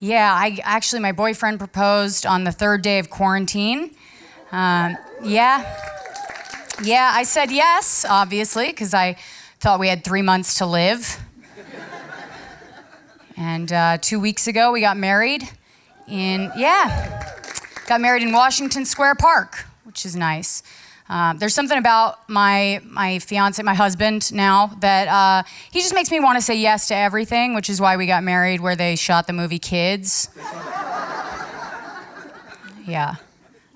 Yeah, my boyfriend proposed on the third day of quarantine. Yeah, I said yes, obviously, because I thought we had 3 months to live. And 2 weeks ago, we got married in Washington Square Park, which is nice. There's something about my fiance, my husband now, that he just makes me want to say yes to everything, which is why we got married where they shot the movie Kids. Yeah.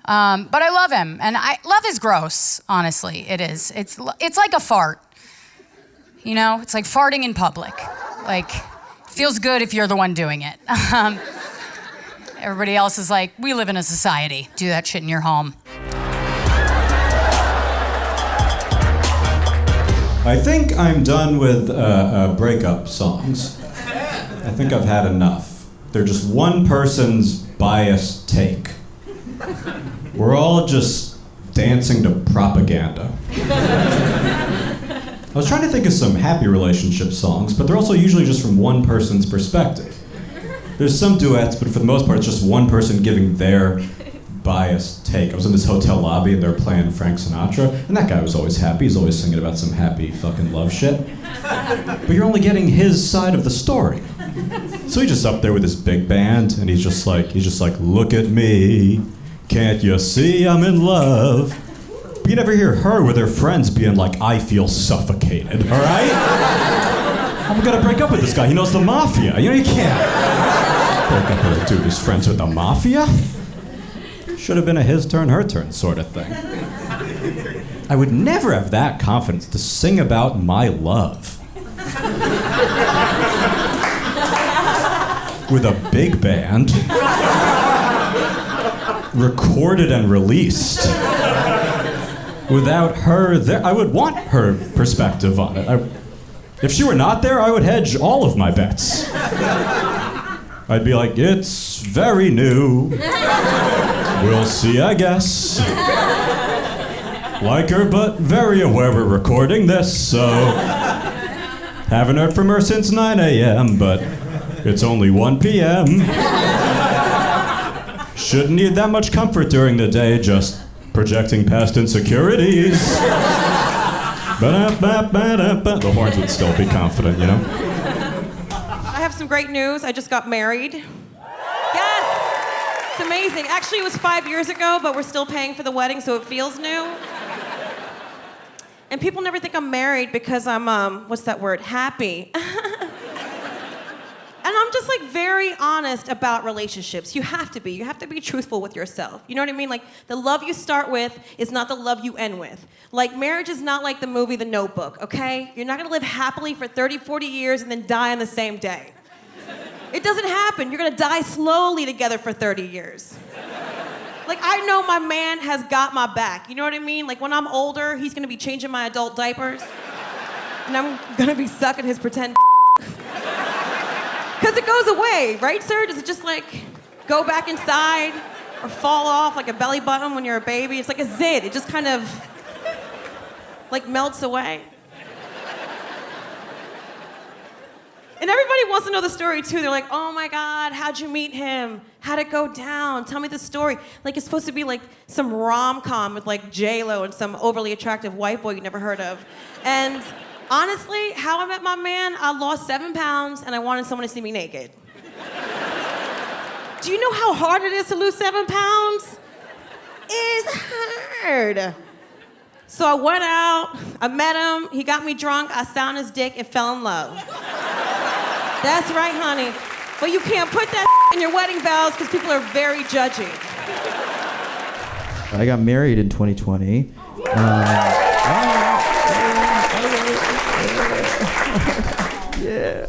But I love him, and love is gross, honestly, it is. It's like a fart, you know? It's like farting in public. Like, feels good if you're the one doing it. Everybody else is like, we live in a society. Do that shit in your home. I think I'm done with breakup songs. I think I've had enough. They're just one person's biased take. We're all just dancing to propaganda. I was trying to think of some happy relationship songs, but they're also usually just from one person's perspective. There's some duets, but for the most part, it's just one person giving their biased take. I was in this hotel lobby and they were playing Frank Sinatra, and that guy was always happy. He's always singing about some happy fucking love shit. But you're only getting his side of the story. So he's just up there with his big band, and he's just like, look at me, can't you see I'm in love? But you never hear her with her friends being like, I feel suffocated, all right? I'm gonna break up with this guy. He knows the mafia. You know, you can't break up with a dude who's friends with the mafia. Should have been a his turn, her turn sort of thing. I would never have that confidence to sing about my love. With a big band, recorded and released. Without her there, I would want her perspective on it. If she were not there, I would hedge all of my bets. I'd be like, it's very new. We'll see, I guess. Like her, but very aware we're recording this, so... Haven't heard from her since 9 a.m., but it's only 1 p.m. Shouldn't need that much comfort during the day, just projecting past insecurities. The horns would still be confident, you know? I have some great news. I just got married. Yes! It's amazing. Actually, it was 5 years ago, but we're still paying for the wedding, so it feels new. And people never think I'm married because I'm, what's that word? Happy. And I'm just like very honest about relationships. You have to be. You have to be truthful with yourself. You know what I mean? Like the love you start with is not the love you end with. Like marriage is not like the movie The Notebook, okay? You're not gonna live happily for 30, 40 years and then die on the same day. It doesn't happen. You're gonna die slowly together for 30 years. Like I know my man has got my back. You know what I mean? Like when I'm older, he's gonna be changing my adult diapers. And I'm gonna be sucking his pretend because it goes away, right, sir? Does it just like go back inside or fall off like a belly button when you're a baby? It's like a zit. It just kind of like melts away. And everybody wants to know the story too. They're like, oh my God, how'd you meet him? How'd it go down? Tell me the story. Like it's supposed to be like some rom-com with like J-Lo and some overly attractive white boy you never heard of. And honestly, how I met my man, I lost 7 pounds and I wanted someone to see me naked. Do you know how hard it is to lose 7 pounds? It's hard. So I went out, I met him, he got me drunk, I sat on his dick and fell in love. That's right, honey. But you can't put that in your wedding vows because people are very judgy. I got married in 2020. Yeah.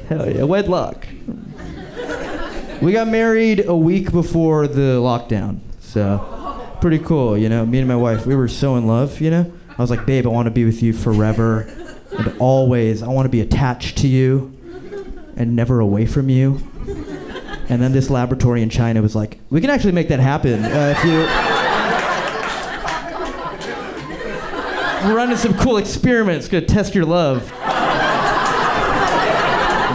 Hell yeah, wedlock. We got married a week before the lockdown, so pretty cool, you know. Me and my wife, we were so in love, you know. I was like, babe, I want to be with you forever and always. I want to be attached to you and never away from you. And then this laboratory in China was like, we can actually make that happen if you... We're running some cool experiments, gonna test your love.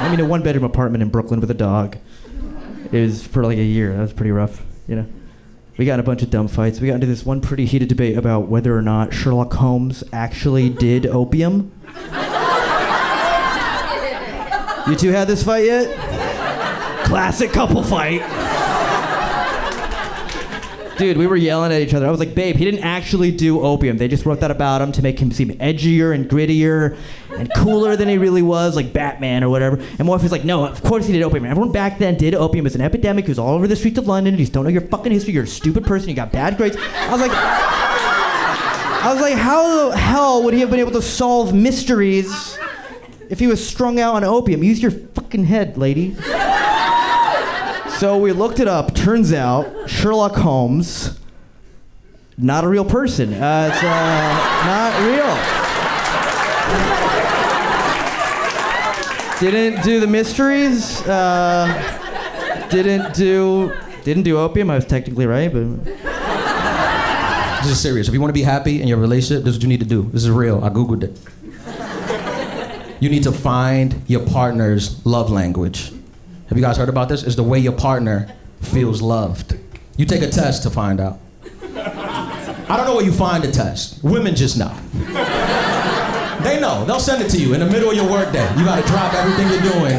I mean, a 1-bedroom apartment in Brooklyn with a dog. It was for like a year. That was pretty rough, you know. We got in a bunch of dumb fights. We got into this one pretty heated debate about whether or not Sherlock Holmes actually did opium. You two had this fight yet? Classic couple fight. Dude, we were yelling at each other. I was like, babe, he didn't actually do opium. They just wrote that about him to make him seem edgier and grittier and cooler than he really was, like Batman or whatever. And my wife was like, no, of course he did opium. Everyone back then did opium. It was an epidemic. It was all over the streets of London. You just don't know your fucking history. You're a stupid person. You got bad grades. I was like, how the hell would he have been able to solve mysteries if he was strung out on opium? Use your fucking head, lady. So we looked it up. Turns out Sherlock Holmes, not a real person. It's not real. Didn't do the mysteries. Didn't do opium. I was technically right, but. This is serious. If you want to be happy in your relationship, this is what you need to do. This is real. I Googled it. You need to find your partner's love language. Have you guys heard about this? It's the way your partner feels loved. You take a test to find out. I don't know where you find the test. Women just know. They know. They'll send it to you in the middle of your workday. You gotta drop everything you're doing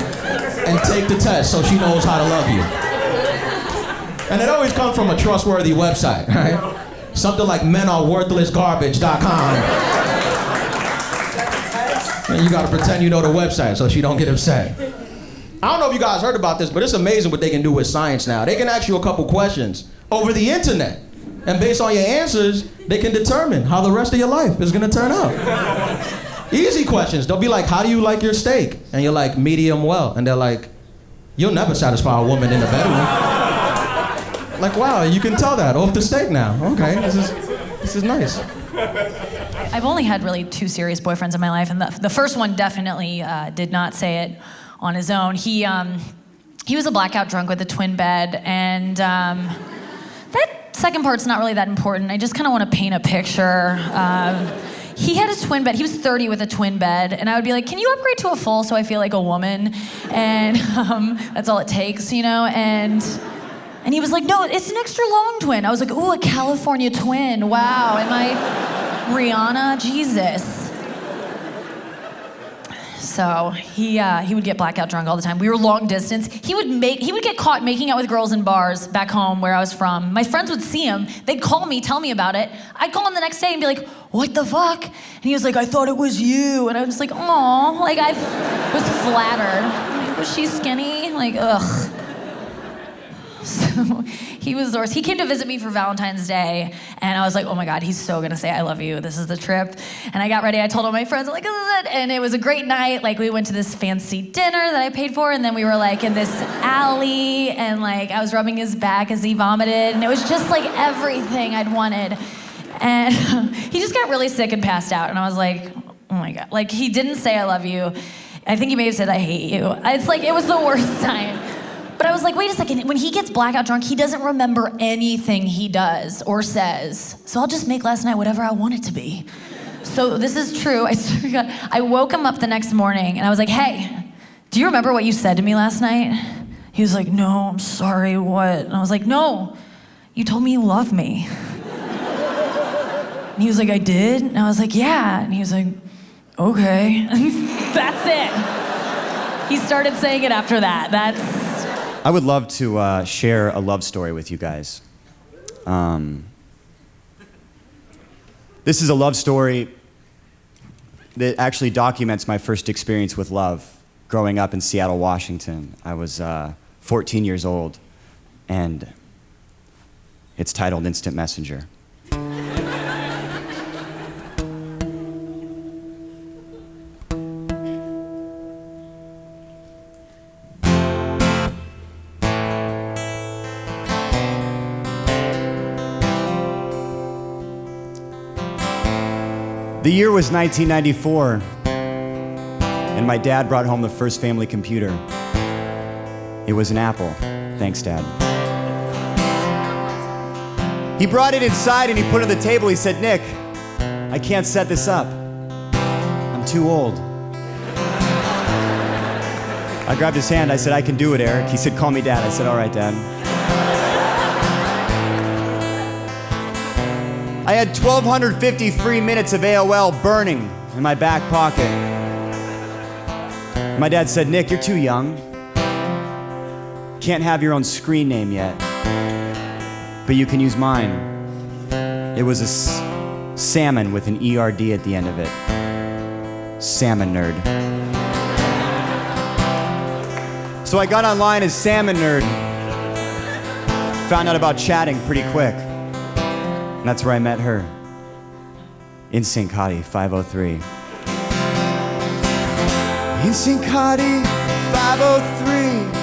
and take the test so she knows how to love you. And it always comes from a trustworthy website, right? Something like menareworthlessgarbage.com. And you gotta pretend you know the website so she don't get upset. I don't know if you guys heard about this, but it's amazing what they can do with science now. They can ask you a couple questions over the internet. And based on your answers, they can determine how the rest of your life is gonna turn out. Easy questions. They'll be like, how do you like your steak? And you're like, medium well. And they're like, you'll never satisfy a woman in the bedroom. Like, wow, you can tell that off the steak now. Okay, this is nice. I've only had really 2 serious boyfriends in my life, and the first one definitely did not say it on his own. He was a blackout drunk with a twin bed, and that second part's not really that important. I just kind of want to paint a picture. He had a twin bed. He was 30 with a twin bed, and I would be like, can you upgrade to a full so I feel like a woman? And that's all it takes, you know? And he was like, no, it's an extra long twin. I was like, ooh, a California twin. Wow, am I Rihanna? Jesus. So he would get blackout drunk all the time. We were long distance. He would get caught making out with girls in bars back home where I was from. My friends would see him. They'd call me, tell me about it. I'd call him the next day and be like, what the fuck? And he was like, I thought it was you. And I was like, aw, like I was flattered. Like, was she skinny? Like, ugh. So he was the worst. He came to visit me for Valentine's Day, and I was like, oh my God, he's so gonna say I love you. This is the trip. And I got ready. I told all my friends, I'm like, this is it. And it was a great night. Like, we went to this fancy dinner that I paid for, and then we were like in this alley, and like I was rubbing his back as he vomited, and it was just like everything I'd wanted. And he just got really sick and passed out, and I was like, oh my God. Like, he didn't say I love you. I think he may have said I hate you. It's like, it was the worst time. But I was like, wait a second, when he gets blackout drunk, he doesn't remember anything he does or says. So I'll just make last night whatever I want it to be. So this is true. I woke him up the next morning and I was like, hey, do you remember what you said to me last night? He was like, no, I'm sorry, what? And I was like, no, you told me you love me. And he was like, I did? And I was like, yeah. And he was like, okay. That's it. He started saying it after that. I would love to share a love story with you guys. This is a love story that actually documents my first experience with love growing up in Seattle, Washington. I was 14 years old, and it's titled Instant Messenger. The year was 1994, and my dad brought home the first family computer. It was an Apple. Thanks, Dad. He brought it inside and he put it on the table. He said, Nick, I can't set this up. I'm too old. I grabbed his hand. I said, I can do it, Eric. He said, call me Dad. I said, all right, Dad. I had 1,250 free minutes of AOL burning in my back pocket. My dad said, Nick, you're too young. Can't have your own screen name yet, but you can use mine. It was a salmon with an ERD at the end of it. Salmon Nerd. So I got online as Salmon Nerd. Found out about chatting pretty quick. And that's where I met her. NSYNC Hottie 503. NSYNC Hottie 503.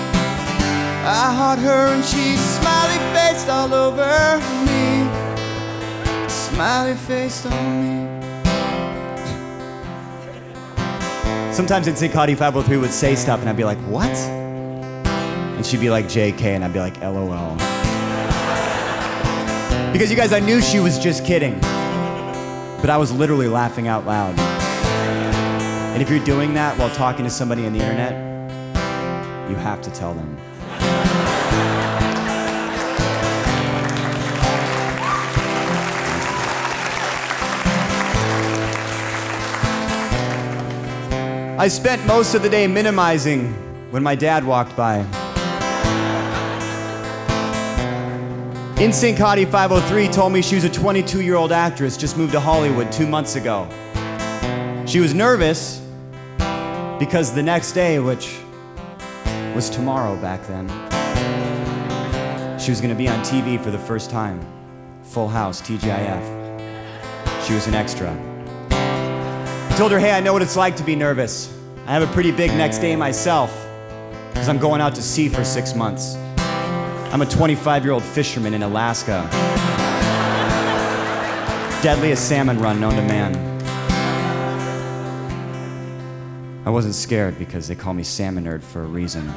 I haught her and she's smiley faced all over me. Smiley faced on me. Sometimes NSYNC Hottie 503 would say stuff and I'd be like, what? And she'd be like, JK, and I'd be like, LOL. Because you guys, I knew she was just kidding. But I was literally laughing out loud. And if you're doing that while talking to somebody on the internet, you have to tell them. I spent most of the day minimizing when my dad walked by. NSYNC Hottie 503 told me she was a 22-year-old actress, just moved to Hollywood 2 months ago. She was nervous because the next day, which was tomorrow back then, she was gonna be on TV for the first time. Full House, TGIF. She was an extra. I told her, hey, I know what it's like to be nervous. I have a pretty big next day myself because I'm going out to sea for 6 months. I'm a 25-year-old fisherman in Alaska. Deadliest salmon run known to man. I wasn't scared because they call me Salmon Nerd for a reason.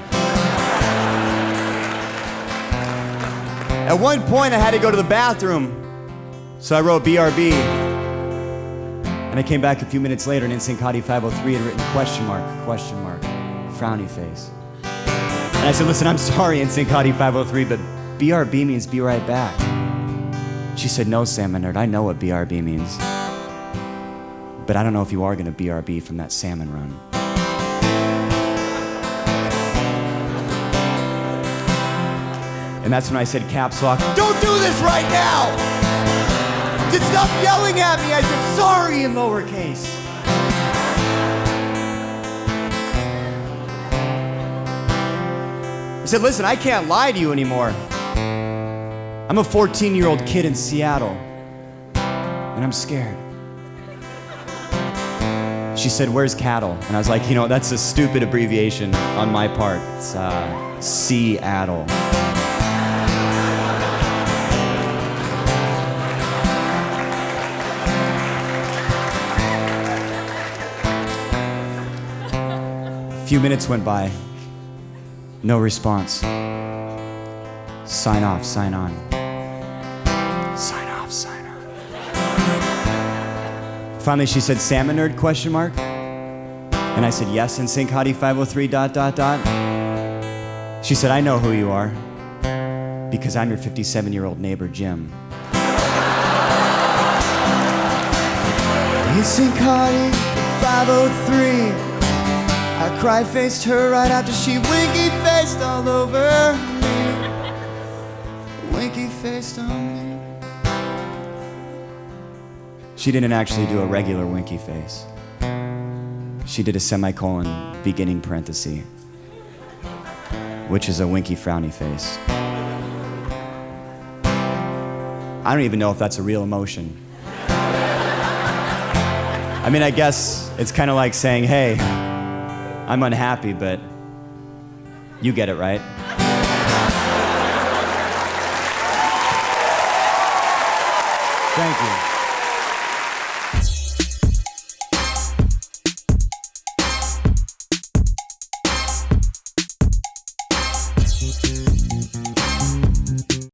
At one point, I had to go to the bathroom, so I wrote BRB. And I came back a few minutes later, and NSYNC Hottie 503 had written question mark, frowny face. And I said, listen, I'm sorry, NSYNC Hottie 503, but BRB means be right back. She said, no, Salmon Nerd, I know what BRB means. But I don't know if you are gonna BRB from that salmon run. And that's when I said, caps lock, don't do this right now! Just stop yelling at me! I said, sorry in lowercase. I said, listen, I can't lie to you anymore. I'm a 14-year-old kid in Seattle, and I'm scared. She said, where's cattle? And I was like, you know, that's a stupid abbreviation on my part. It's Seattle. A few minutes went by. No response. Sign off, sign on. Sign off, sign on. Finally, she said, Salmon Nerd, question mark? And I said, yes, NSYNC Hottie 503, ... She said, I know who you are, because I'm your 57-year-old neighbor, Jim. NSYNC Hottie 503. I cry-faced her right after she winky-faced all over me. Winky-faced on me. She didn't actually do a regular winky face. She did a semicolon beginning parenthesis, which is a winky frowny face. I don't even know if that's a real emotion. I mean, I guess it's kind of like saying, hey, I'm unhappy, but you get it, right? Thank you.